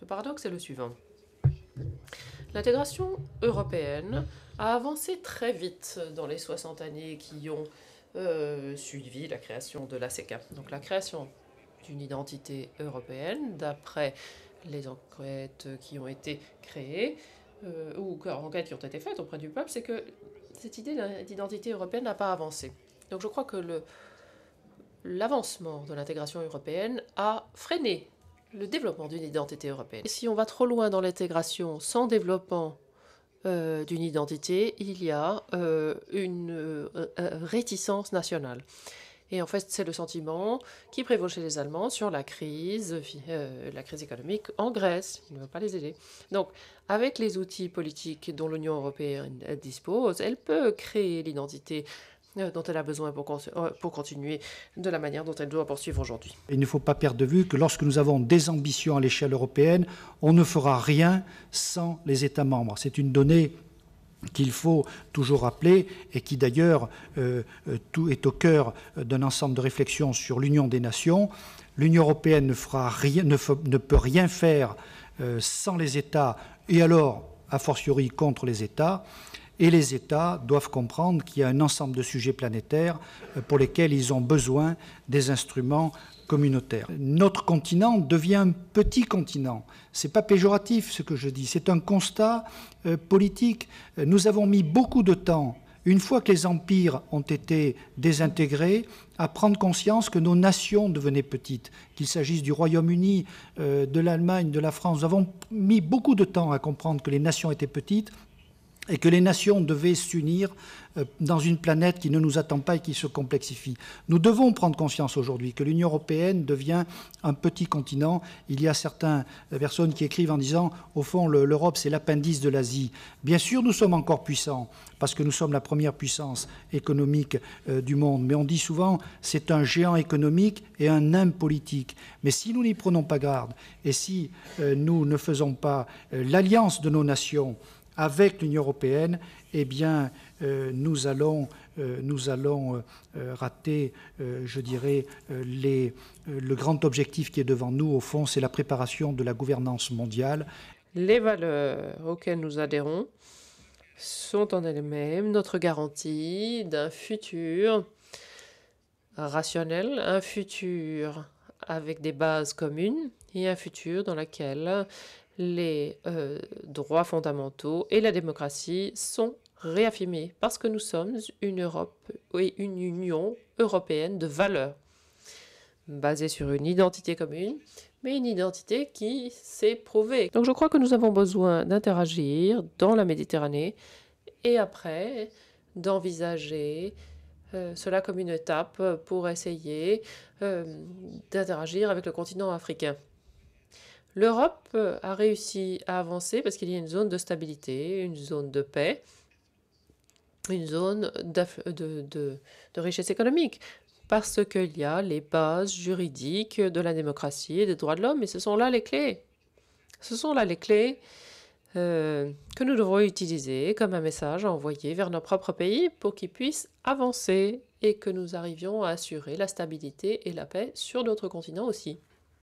Le paradoxe est le suivant. L'intégration européenne a avancé très vite dans les 60 années qui ont suivi la création de la CECA. Donc la création d'une identité européenne, d'après les enquêtes qui ont été créées, ou enquêtes qui ont été faites auprès du peuple, c'est que cette idée d'identité européenne n'a pas avancé. Donc je crois que l'avancement de l'intégration européenne a freiné le développement d'une identité européenne. Et si on va trop loin dans l'intégration sans développement d'une identité, il y a une réticence nationale. Et en fait, c'est le sentiment qui prévaut chez les Allemands sur la crise économique en Grèce. Il ne veut pas les aider. Donc, avec les outils politiques dont l'Union européenne dispose, elle peut créer l'identité dont elle a besoin pour continuer de la manière dont elle doit poursuivre aujourd'hui. Il ne faut pas perdre de vue que lorsque nous avons des ambitions à l'échelle européenne, on ne fera rien sans les États membres. C'est une donnée qu'il faut toujours rappeler et qui d'ailleurs est au cœur d'un ensemble de réflexions sur l'union des nations. L'Union européenne ne peut rien faire sans les États et alors, a fortiori, contre les États. Et les États doivent comprendre qu'il y a un ensemble de sujets planétaires pour lesquels ils ont besoin des instruments communautaires. Notre continent devient un petit continent. Ce n'est pas péjoratif ce que je dis, c'est un constat politique. Nous avons mis beaucoup de temps, une fois que les empires ont été désintégrés, à prendre conscience que nos nations devenaient petites, qu'il s'agisse du Royaume-Uni, de l'Allemagne, de la France. Nous avons mis beaucoup de temps à comprendre que les nations étaient petites et que les nations devaient s'unir dans une planète qui ne nous attend pas et qui se complexifie. Nous devons prendre conscience aujourd'hui que l'Union européenne devient un petit continent. Il y a certaines personnes qui écrivent en disant « au fond, l'Europe, c'est l'appendice de l'Asie ». Bien sûr, nous sommes encore puissants, parce que nous sommes la première puissance économique du monde. Mais on dit souvent « c'est un géant économique et un nain politique ». Mais si nous n'y prenons pas garde, et si nous ne faisons pas l'alliance de nos nations avec l'Union européenne, eh bien, nous allons rater, je dirais, le grand objectif qui est devant nous, au fond, c'est la préparation de la gouvernance mondiale. Les valeurs auxquelles nous adhérons sont en elles-mêmes notre garantie d'un futur rationnel, un futur avec des bases communes et un futur dans lequel les droits fondamentaux et la démocratie sont réaffirmés parce que nous sommes une Europe et une Union européenne de valeurs basée sur une identité commune, mais une identité qui s'est prouvée. Donc je crois que nous avons besoin d'interagir dans la Méditerranée et après d'envisager cela comme une étape pour essayer d'interagir avec le continent africain. L'Europe a réussi à avancer parce qu'il y a une zone de stabilité, une zone de paix, une zone de richesse économique, parce qu'il y a les bases juridiques de la démocratie et des droits de l'homme, et ce sont là les clés. Ce sont là les clés que nous devrons utiliser comme un message à envoyer vers nos propres pays pour qu'ils puissent avancer et que nous arrivions à assurer la stabilité et la paix sur d'autres continents aussi.